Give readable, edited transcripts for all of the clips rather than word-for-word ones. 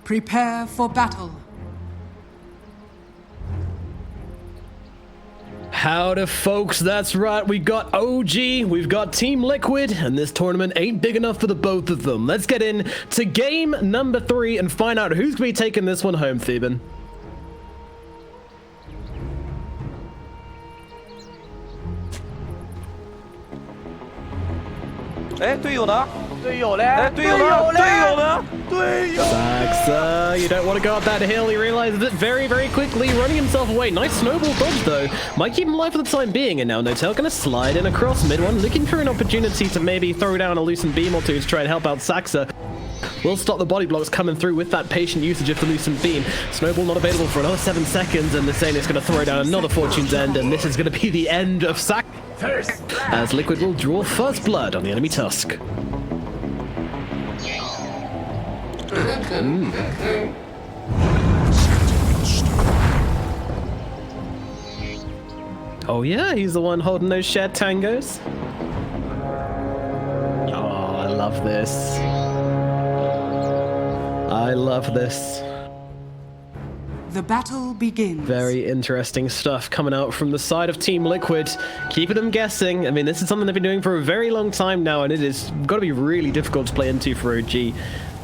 Prepare for battle. Howdy folks, that's right, we got OG, we've got Team Liquid, and this tournament ain't big enough for the both of them. Let's get in to game number 3 and find out who's going to be taking this one home, Theban. Saxa, you don't want to go up that hill. He realizes it very, very quickly, running himself away. Nice snowball dodge, though. Might keep him alive for the time being, and now Notail going to slide in across mid one, looking for an opportunity to maybe throw down a loosened beam or two to try and help out Saxa. Will stop the body blocks coming through with that patient usage of the loosened beam. Snowball not available for another 7 seconds, and Insane is going to throw down another Fortune's End, and this is going to be the end of Saxa, as Liquid will draw first blood on the enemy Tusk. Oh yeah, he's the one holding those shared tangos. Oh, I love this. I love this. The battle begins. Very interesting stuff coming out from the side of Team Liquid. Keeping them guessing. I mean, this is something they've been doing for a very long time now, and it is got to be really difficult to play into for OG.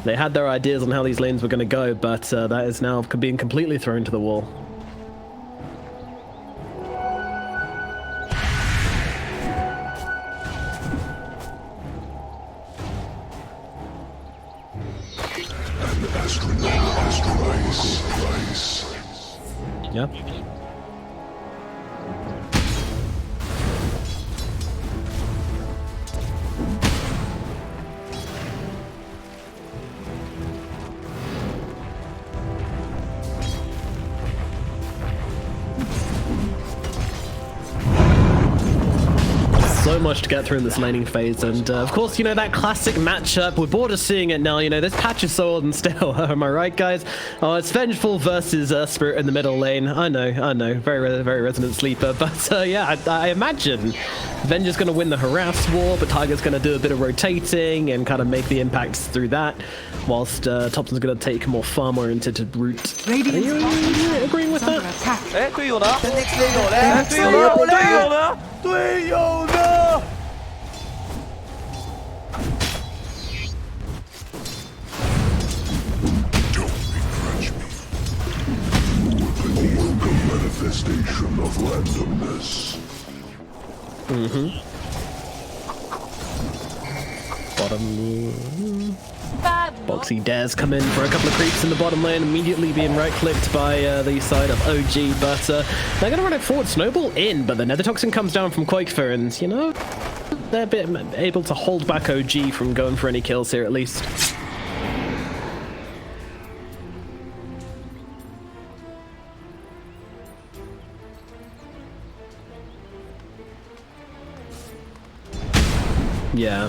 They had their ideas on how these lanes were going to go, but that is now being completely thrown to the wall. Yeah. So much to get through in this laning phase, and of course, you know, that classic matchup, we're bored of seeing it now. You know, this patch is so old and still. Am I right, guys? Oh, it's Vengeful versus Spirit in the middle lane. I know, very resonant sleeper, but yeah, I imagine Venge is going to win the harass war, but Tiger's going to do a bit of rotating and kind of make the impacts through that, whilst Thompson's going to take a more farm-oriented route. Are you agreeing with that? Manifestation of randomness. Bottom. Bo3 dares come in for a couple of creeps in the bottom lane, immediately being right-clicked by the side of OG, but they're going to run it forward. Snowball in, but the Nether Toxin comes down from Quakefer, and, you know, they're a bit able to hold back OG from going for any kills here, at least. Yeah.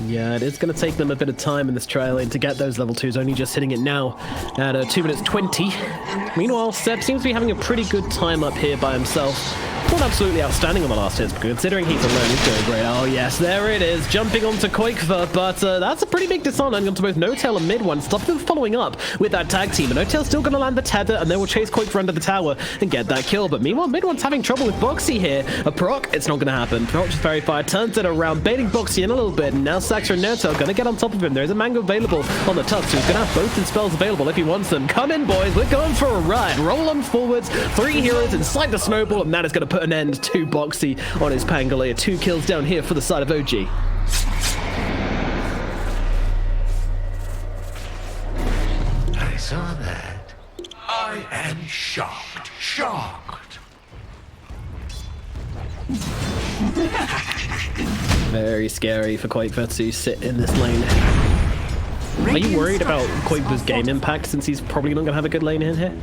Yeah, it is going to take them a bit of time in this trial lane to get those level 2s, only just hitting it now at 2 minutes 20. Meanwhile, Seb seems to be having a pretty good time up here by himself. Not absolutely outstanding on the last hits, but considering he's alone, he's doing great. Oh yes, there it is, jumping onto Quakefer, but that's a pretty big dishonor onto both Notail and Mid One, stopping them following up with that tag team. And Notail's still going to land the tether, and they will chase Quakefer under the tower and get that kill. But meanwhile, Mid One's having trouble with Bo3 here. A proc, it's not going to happen. Proc just very fire, turns it around, baiting Bo3 in a little bit, and now Saxa and Notail going to get on top of him. There's a mango available on the Tusk, so he's going to have both his spells available if he wants them. Come in, boys, we're going for a ride. Roll on forwards, 3 heroes inside the snowball, and that is going to put an end to Bo3 on his Pangolier. 2 kills down here for the side of OG. I saw that. I am shocked. Very scary for Quakefer to sit in this lane. Are you worried about Quakefer's game impact since he's probably not going to have a good lane in here?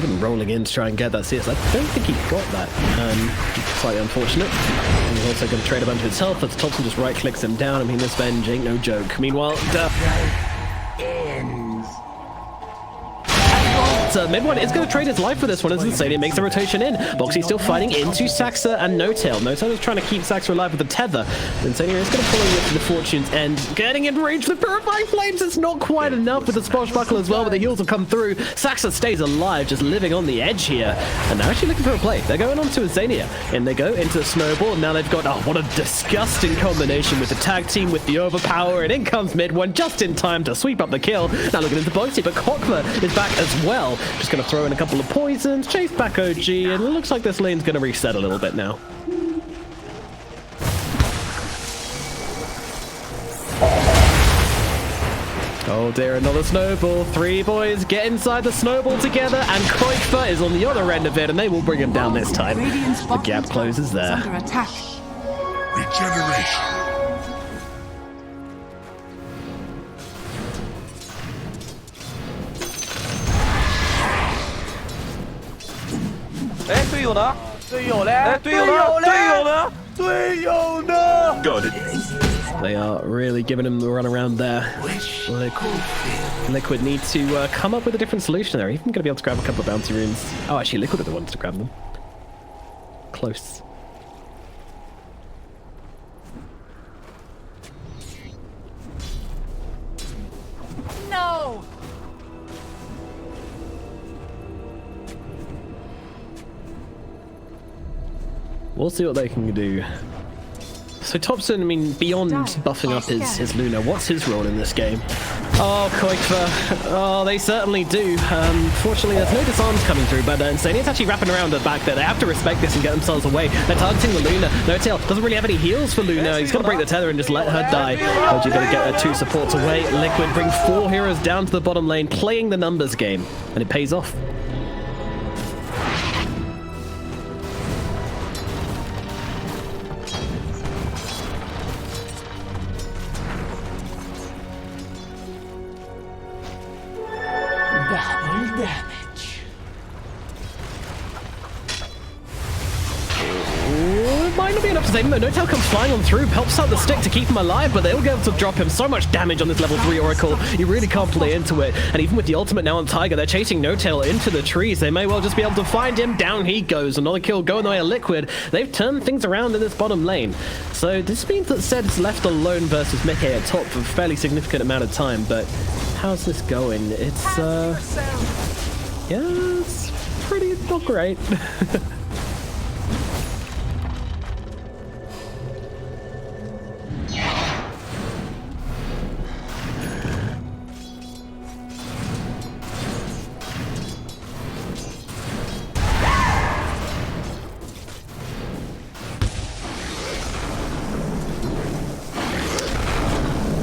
even rolling in to try and get that CS. I don't think he got that. Slightly unfortunate. And he's also going to trade a bunch of his health, but Thompson just right-clicks him down. I mean, this Venge ain't no joke. Meanwhile, Mid1 is going to trade his life for this one as Insania makes the rotation in. Bo3 still fighting into Saxa and Notail. Notail is trying to keep Saxa alive with the tether. Insania is going to follow you to the Fortune's end. Getting in range with Purifying Flames. It's not quite enough with the Swashbuckle as well, but the heals will come through. Saxa stays alive, just living on the edge here. And they're actually looking for a play. They're going on to Insania. And they go into a Snowball. And now they've got, what a disgusting combination with the tag team, with the overpower. And in comes Mid1 just in time to sweep up the kill. Now looking into Bo3, but Kokva is back as well. Just going to throw in a couple of poisons, chase back OG, and it looks like this lane's going to reset a little bit now. Oh dear, another snowball. 3 boys get inside the snowball together, and Kokva is on the other end of it, and they will bring him down this time. The gap closes there. Under attack. Regeneration. They are really giving him the run around there. Liquid needs to come up with a different solution there. Even going to be able to grab a couple of bounty runes. Oh, actually, Liquid are the ones to grab them. Close. No! We'll see what they can do. So Thompson, I mean, beyond buffing up his Luna, what's his role in this game? Oh, Kokva. Oh, they certainly do. Fortunately, there's no disarms coming through, but Insania's actually wrapping around the back there. They have to respect this and get themselves away. They're targeting the Luna. Notail doesn't really have any heals for Luna. He's going to break the tether and just let her die. OG going to get her 2 supports away. Liquid bring 4 heroes down to the bottom lane, playing the numbers game, and it pays off. Might not be enough to save him though. Notail comes flying on through, helps out the stick to keep him alive, but they'll be able to drop him so much damage on this level 3 Oracle. You really can't play into it. And even with the ultimate now on Tiger, they're chasing Notail into the trees. They may well just be able to find him. Down he goes. Another kill going the way of Liquid. They've turned things around in this bottom lane. So this means that Zed's left alone versus Mickey at top for a fairly significant amount of time. But how's this going? It's, yeah, it's pretty not great.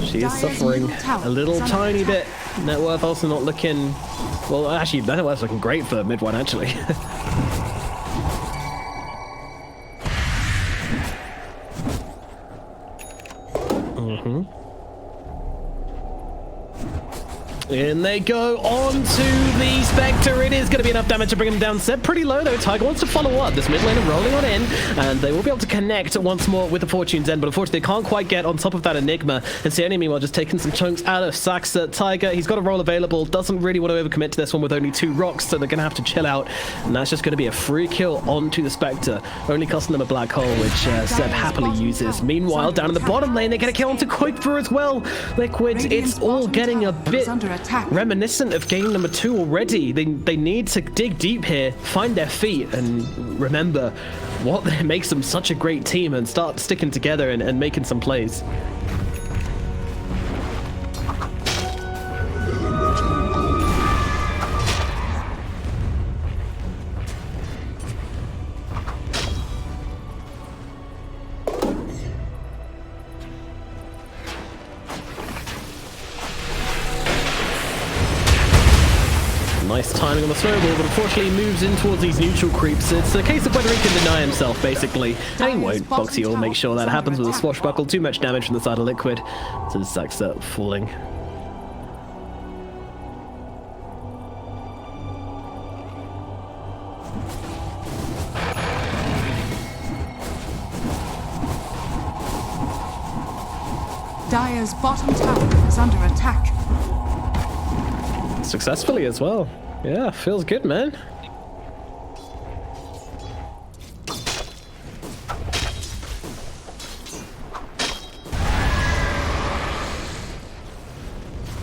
She is suffering a little tiny bit. Net worth also not looking... Well, actually, net worth's looking great for Mid1, actually. In they go on to the Spectre. It is going to be enough damage to bring him down. Zed pretty low though. Tiger wants to follow up. This mid laner rolling on in, and they will be able to connect once more with the Fortune's End, but unfortunately they can't quite get on top of that Enigma. And Sione meanwhile just taking some chunks out of Saxa. Tiger, he's got a roll available, doesn't really want to overcommit to this one with only 2 rocks, so they're going to have to chill out. And that's just going to be a free kill onto the Spectre, only costing them a black hole, which Zed happily uses. Meanwhile, down in the bottom lane, they get a kill onto Kokva as well. Liquid, it's all getting a bit reminiscent of game number 2 already. They need to dig deep here, find their feet, and remember what makes them such a great team and start sticking together and making some plays. Nice timing on the snowball, but unfortunately he moves in towards these neutral creeps. It's a case of whether he can deny himself, basically. And he won't. Bo3 will make sure that happens with a swashbuckle. Too much damage from the side of Liquid. So Saxa falling. Dire's bottom tower is under attack. Successfully as well. Yeah, feels good, man.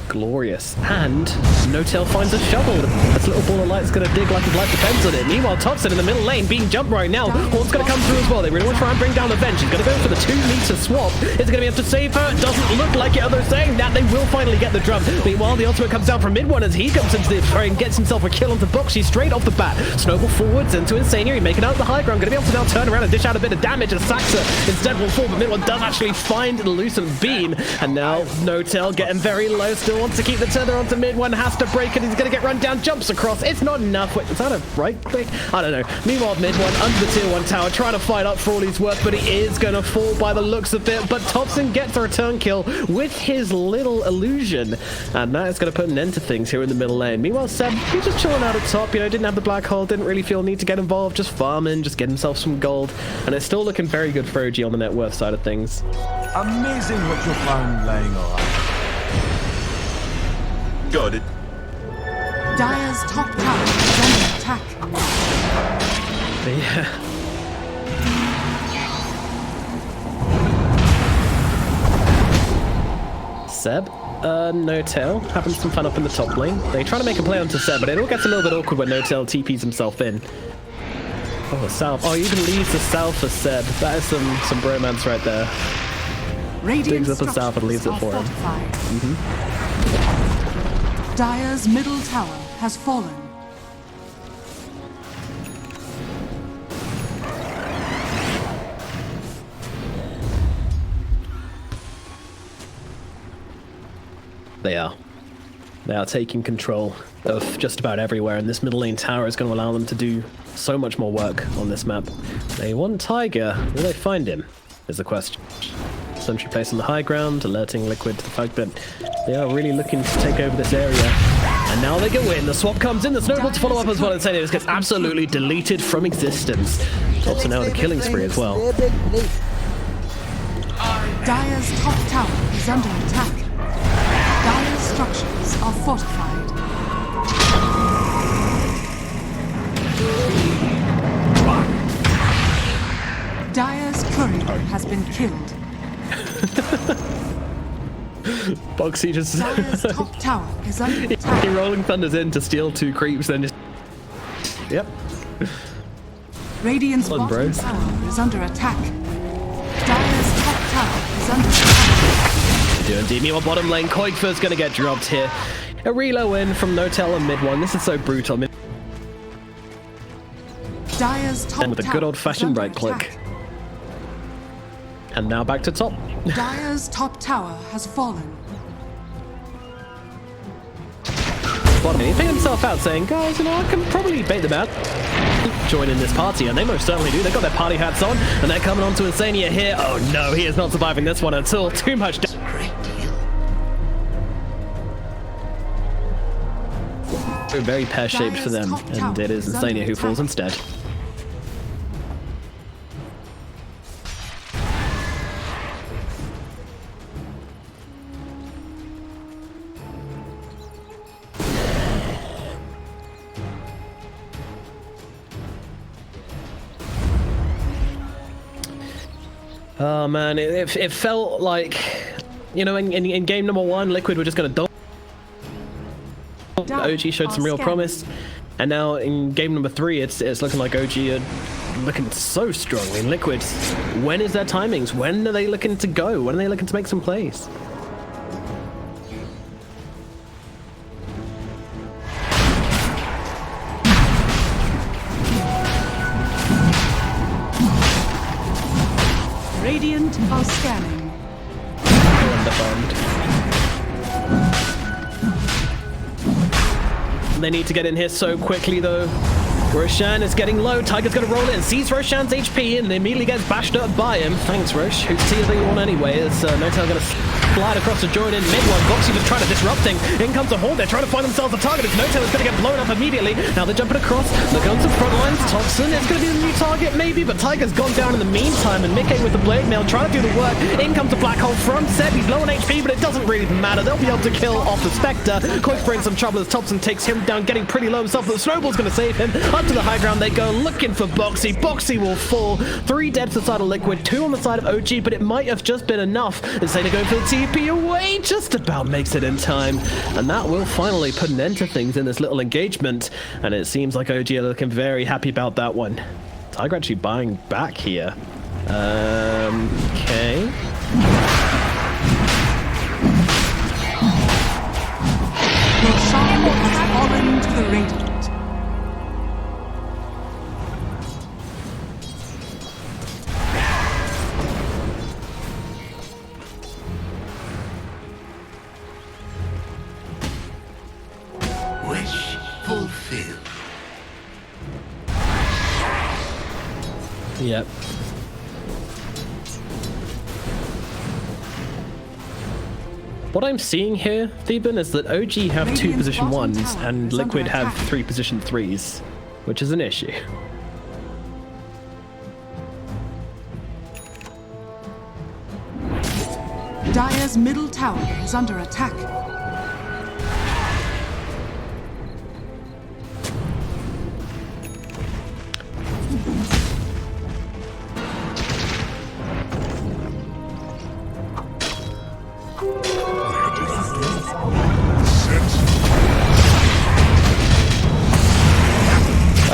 Glorious. And Notail finds a shovel. This little ball of light's gonna dig like his life depends on it. Meanwhile, Thompson in the middle lane being jumped right now. Horn's gonna come through as well. They really want to try and bring down the bench. He's gonna go for the 2-meter swap. Is he gonna be able to save her? Doesn't look like it, although saying that they will finally get the drum. Meanwhile, the ultimate comes down from mid one as he comes into the fray and gets himself a kill onto Bo3 straight off the bat. Snowball forwards into Insania, making out the high ground. Gonna be able to now turn around and dish out a bit of damage as Saxa instead will fall, but mid one does actually find the Lucent Beam. And now Notail getting very low, still wants to keep the tether onto mid one, has to break it. He's gonna get run down, jumps across. It's not enough. Wait, is that a right click? I don't know. Meanwhile, mid one under the tier 1 tower, trying to fight up for all he's worth, but he is gonna fall by the looks of it. But Thompson gets a return kill with his little illusion, and that is gonna put an end to things here in the middle lane. Meanwhile, Seb, he's just chilling out at top. You know, didn't have the black hole, didn't really feel need to get involved, just farming, just get himself some gold, and it's still looking very good for OG on the net worth side of things. Amazing what you found laying around. Got it. Dire's top tower is under attack. Yeah. Seb, Notail having some fun up in the top lane. They try to make a play onto Seb, but it all gets a little bit awkward when Notail TPs himself in. Oh, south. Oh, he even leaves the south for Seb. That is some bromance right there. Digs up the south and leaves it for him. Dire's middle tower has fallen. They are. They are taking control of just about everywhere, and this middle lane tower is going to allow them to do so much more work on this map. They want Tiger. Will they find him? Is the question. Sentry place on the high ground, alerting Liquid to the fact that they are really looking to take over this area. And now they can win. The swap comes in, the snowball to follow up as well, and Senius gets absolutely deleted from existence. Thompson now on a killing spree as well. Dire's top tower is under attack. Dire's structures are fortified. Dire's courier has been killed. Bo3 just Dire's top tower is under attack. he rolling thunders in to steal 2 creeps, then just yep. Radiant's Come on, bottom bros. tower is under attack. Dire's top tower is under attack. Do indeed. Meanwhile, bottom lane, Koigfer's gonna get dropped here. A reload in from Notail and mid one. This is so brutal. Dire's top And with a good tower old-fashioned is under right click. attack. And now back to top. Dire's top tower has fallen. Bottom lane, he picked himself out saying, guys, you know, I can probably bait them out. Join in this party, and they most certainly do. They've got their party hats on, and they're coming on to Insania here. Oh no, he is not surviving this one at all. Too much damage. Very pear-shaped for them, and it is Insania who falls instead. Oh man, it felt like, you know, in game number 1, Liquid were just going to OG showed some real promise, and now in game number 3, it's looking like OG are looking so strong. I mean, Liquid, when is their timings? When are they looking to go? When are they looking to make some plays? Radiant are scanning. They need to get in here so quickly, though. Roshan is getting low. Tiger's going to roll in, sees Roshan's HP, and immediately gets bashed up by him. Thanks, Rosh. Whose tea are you on anyway? Is Notail going to slide across to join in mid-one. VODS just trying to disrupt things. In comes a Horde. They're trying to find themselves a target. It's Notail is going to get blown up immediately. Now they're jumping across. They're going to the front lines. Thompson is going to be the new target, maybe, but Tiger's gone down in the meantime, and Mickey with the blade mail trying to do the work. In comes a black hole from Seb. He's low on HP, but it doesn't really matter. They'll be able to kill off the Spectre. Koik's in some trouble as Thompson takes him down, getting pretty low himself, but the Snowball's going to save him. Up to the high ground they go, looking for Bo3. Bo3 will fall. 3 dead to the side of Liquid, 2 on the side of OG, but it might have just been enough. Instead of going for the TP away, just about makes it in time. And that will finally put an end to things in this little engagement. And it seems like OG are looking very happy about that one. Tiger actually buying back here. Okay. Roshan has fallen to the Radiant. Wish fulfilled. Yep. What I'm seeing here, Theban, is that OG have 2 Radiant's position bottom 1s tower and is Liquid under have attack. 3 position 3s, which is an issue. Dire's middle tower is under attack.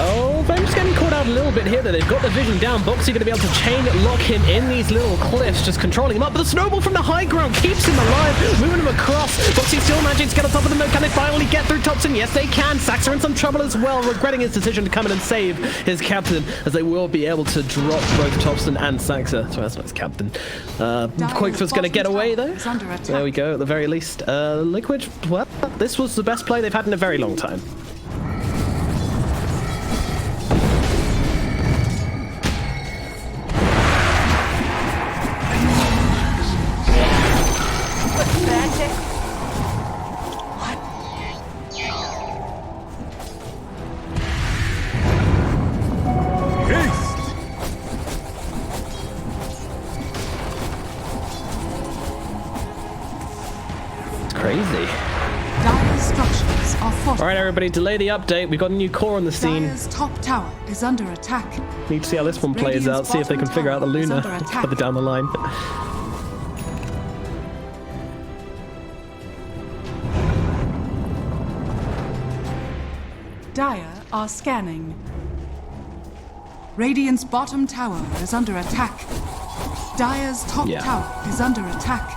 Oh, I'm just getting caught out a little bit here that they've got the vision down. Bo3 going to be able to chain lock him in these little cliffs, just controlling him up. But the snowball from the high ground keeps him alive, moving him across. Bo3 still managing to get on top of them. Can they finally get through Thompson? Yes, they can. Sax are in some trouble as well, regretting his decision to come in and save his captain, as they will be able to drop both Thompson and Saxa. Sorry, that's not his captain. Koik's going to get away, though. There we go, at the very least. Liquid, well, this was the best play they've had in a very long time. Crazy. Dire's structures are fortified. All right, everybody, delay the update. We've got a new core on the scene. Dire's top tower is under attack. Need to see how this one plays out, see if they can figure out the Luna further down the line. Dire are scanning. Radiant's bottom tower is under attack. Dire's top Yeah. tower is under attack.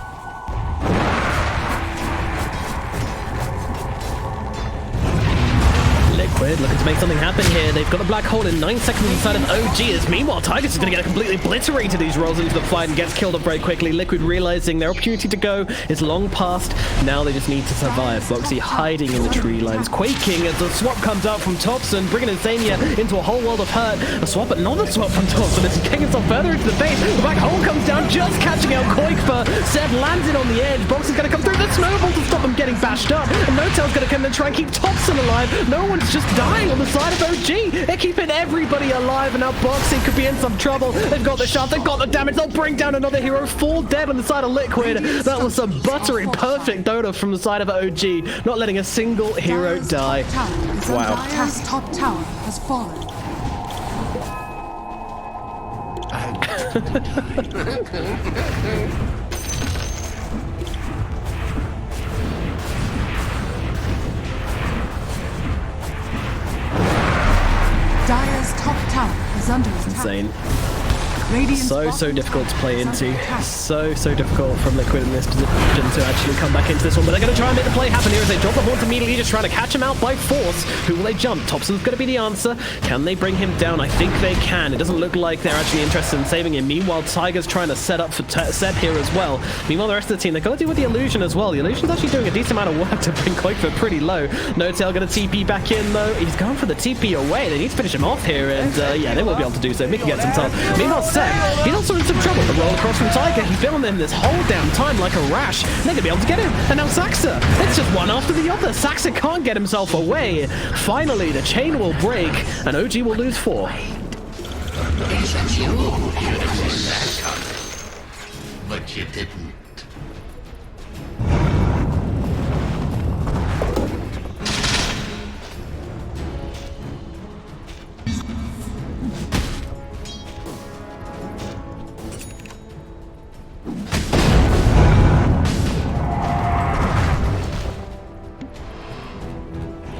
Liquid looking to make something happen here. They've got a black hole in 9 seconds inside of OG. As meanwhile, Tigers is going to get completely obliterated. He rolls into the fight and gets killed up very quickly. Liquid realizing their opportunity to go is long past. Now they just need to survive. Bo3 hiding in the tree lines, quaking as the swap comes out from Thompson, bringing Insania into a whole world of hurt. A swap, but another swap from Thompson as he kicks himself further into the base. The black hole comes down, just catching out Koikfa. Seb lands it on the edge. Box is going to come through the snowball to stop him getting bashed up. And Notail's going to come in and try and keep Thompson alive. No one's just dying on the side of OG. They're keeping everybody alive, and now Boxy could be in some trouble. They've got the shot, they've got the damage. They'll bring down another hero. 4 dead on the side of Liquid. That was some buttery perfect Dota from the side of OG. Not letting a single hero Dire's die. top tower is Wow. under Dire's top tower has fallen. Dire's top tower is under attack. Insane. Radiant's So bottom difficult to tower play is under into. attack. So difficult from Liquid in this position to actually come back into this one. But they're going to try and make the play happen here as they drop the horns immediately, just trying to catch him out by force. Who will they jump? Thompson's going to be the answer. Can they bring him down? I think they can. It doesn't look like they're actually interested in saving him. Meanwhile, Tiger's trying to set up for Seb here as well. Meanwhile, the rest of the team, they've got to deal with the Illusion as well. The Illusion's actually doing a decent amount of work to bring Koikfa pretty low. Notail going to TP back in though. He's going for the TP away. They need to finish him off here, and yeah, they will be able to do so. Mickey gets some time. Meanwhile, Seb. He's also in some trouble. The roll across from Tiger. He's been on them this whole damn time like a rash. They're going to be able to get him. And now Saxa. It's just one after the other. Saxa can't get himself away. Finally, the chain will break, and OG will lose 4. But you didn't.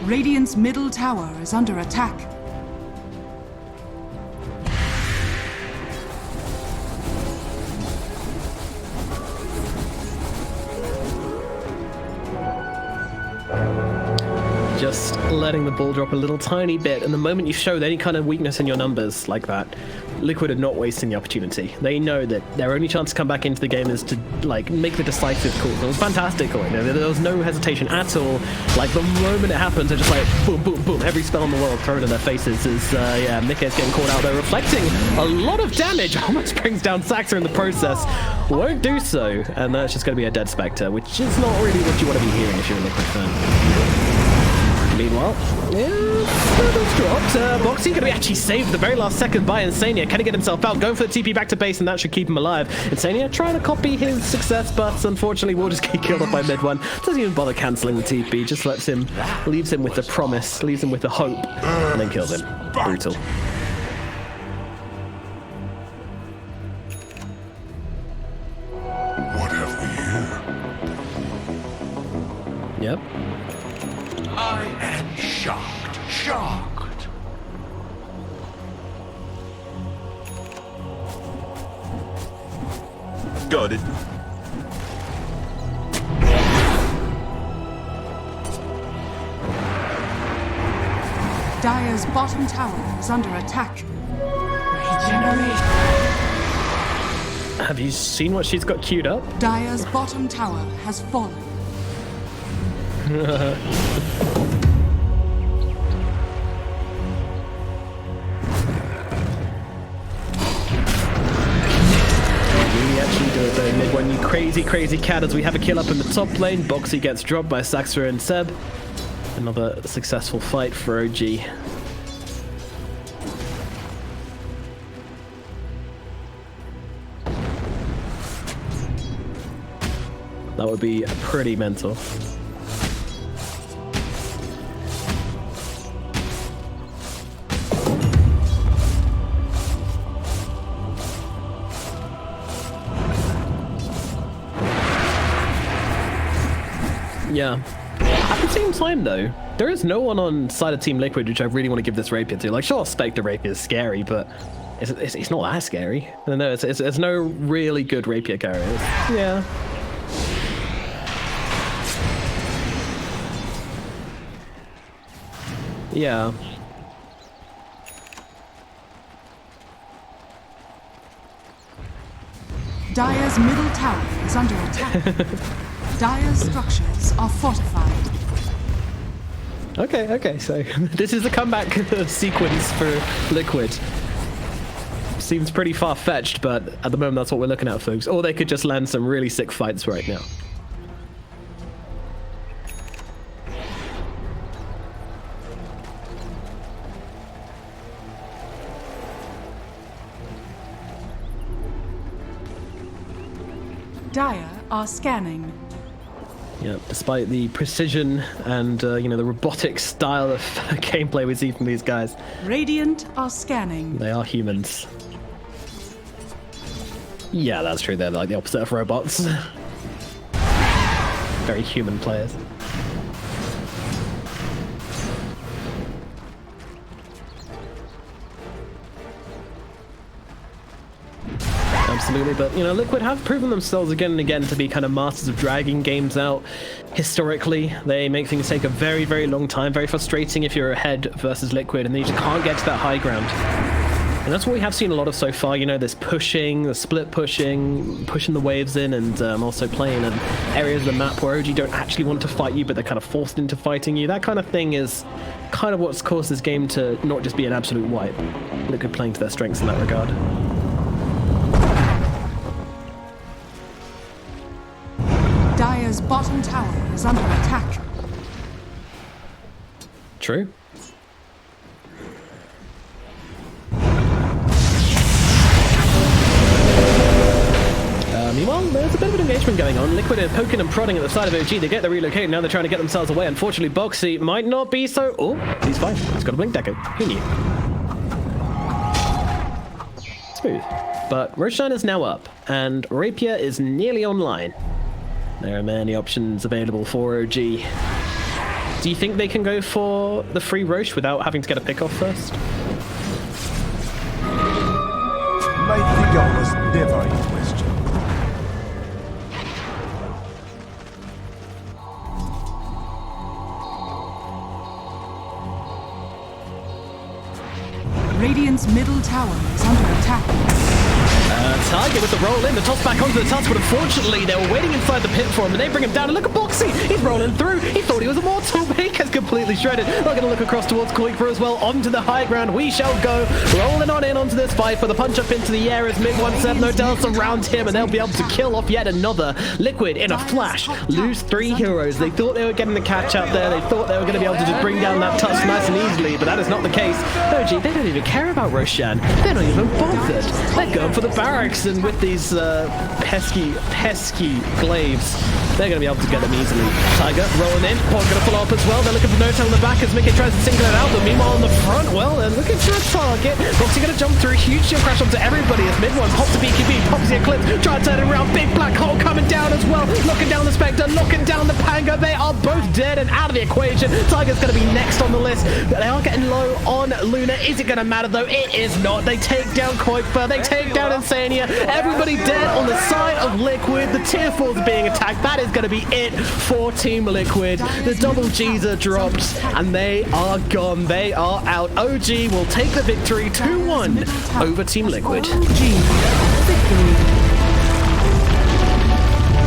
Radiant's middle tower is under attack. Just letting the ball drop a little tiny bit, and the moment you showed any kind of weakness in your numbers like that, Liquid are not wasting the opportunity. They know that their only chance to come back into the game is to like make the decisive calls. It was fantastic. You know, there was no hesitation at all. Like the moment it happens, they're just like boom, boom, boom. Every spell in the world thrown in their faces. Is yeah, Mikke's getting caught out there, reflecting a lot of damage. Almost brings down Saxa in the process. Won't do so, and that's just going to be a dead Spectre, which is not really what you want to be hearing if you're a Liquid fan. Meanwhile, yeah, that's dropped. Bo3 going to be actually saved the very last second by Insania. Can he get himself out? Going for the TP back to base, and that should keep him alive. Insania trying to copy his success, but unfortunately will just get killed off by mid one. Doesn't even bother cancelling the TP, just lets him, leaves him with the promise, leaves him with the hope, and then kills him. Brutal. What have we here? Yep. I am shocked. Shocked. Got it. Dire's bottom tower is under attack. Have you seen what she's got queued up? Dire's bottom tower has fallen. Mid one, you crazy cat, as we have a kill up in the top lane. Bo3 gets dropped by Saxa and Seb. Another successful fight for OG. That would be pretty mental. Yeah. At the same time, though, there is no one on side of Team Liquid which I really want to give this rapier to. Like, sure, Spectre rapier is scary, but it's not that scary. No, it's no really good rapier carriers. Yeah. Yeah. Dire's middle tower is under attack. Dire's structures are fortified. Okay, so this is the comeback sequence for Liquid. Seems pretty far-fetched, but at the moment that's what we're looking at, folks. Or they could just land some really sick fights right now. Dire are scanning. Yeah, despite the precision and, you know, the robotic style of gameplay we see from these guys. Radiant are scanning. They are humans. Yeah, that's true. They're like the opposite of robots. Very human players. Absolutely, but, you know, Liquid have proven themselves again and again to be kind of masters of dragging games out. Historically, they make things take a very, very long time. Very frustrating if you're ahead versus Liquid and then you just can't get to that high ground. And that's what we have seen a lot of so far, you know, this pushing, the split pushing the waves in, and also playing in areas of the map where OG don't actually want to fight you, but they're kind of forced into fighting you. That kind of thing is kind of what's caused this game to not just be an absolute wipe. Liquid playing to their strengths in that regard. bottom tower is under attack. True. Meanwhile, there's a bit of an engagement going on. Liquid are poking and prodding at the side of OG. They get the relocate. Now they're trying to get themselves away. Unfortunately, Bo3 might not be so... Oh, he's fine. He's got a blink deco. Who knew? Smooth. But Roshan is now up, and Rapier is nearly online. There are many options available for OG. Do you think they can go for the free Roche without having to get a pick off first? Might think I was never in question. Radiant's middle tower is under attack. Target with the roll in, the toss back onto the tusk, but unfortunately they were waiting inside the pit for him, and they bring him down, and look at Bo3, he's rolling through, he thought he was immortal, but he gets completely shredded. They're going to look across towards Kuiper as well, onto the high ground, we shall go, rolling on in onto this fight, for the punch up into the air as Mid-1-7, Notail surround him, and they'll be able to kill off yet another. Liquid, in a flash, lose 3 heroes. They thought they were getting the catch out there, they thought they were going to be able to just bring down that tusk nice and easily, but that is not the case. OG, they don't even care about Roshan, they're not even bothered. They're going for the barracks, and with these pesky glaives, they're going to be able to get them easily. Tiger rolling in, Paul's going to follow up as well. They're looking for Notail in the back as Mickey tries to single it out, but meanwhile on the front, well, they're looking for a target. Boxy going to jump through, huge shield crash onto everybody as Mid-1 pops the BKB, pops the Eclipse, try to turn it around, big black hole coming down as well, looking down the Spectre, looking down the Panga. They are both dead and out of the equation. Tiger's going to be next on the list. They are getting low on Luna. Is it going to matter though? It is not. They take down Kuiper, they take down Insania. Everybody dead on the side of Liquid. The tier 4's being attacked. That is going to be it for Team Liquid. The double G's are dropped and they are gone. They are out. OG will take the victory 2-1 over Team Liquid.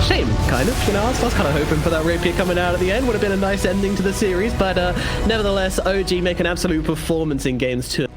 Shame, kind of. You know, I was kind of hoping for that Rapier coming out at the end. Would have been a nice ending to the series, but nevertheless, OG make an absolute performance in games 2.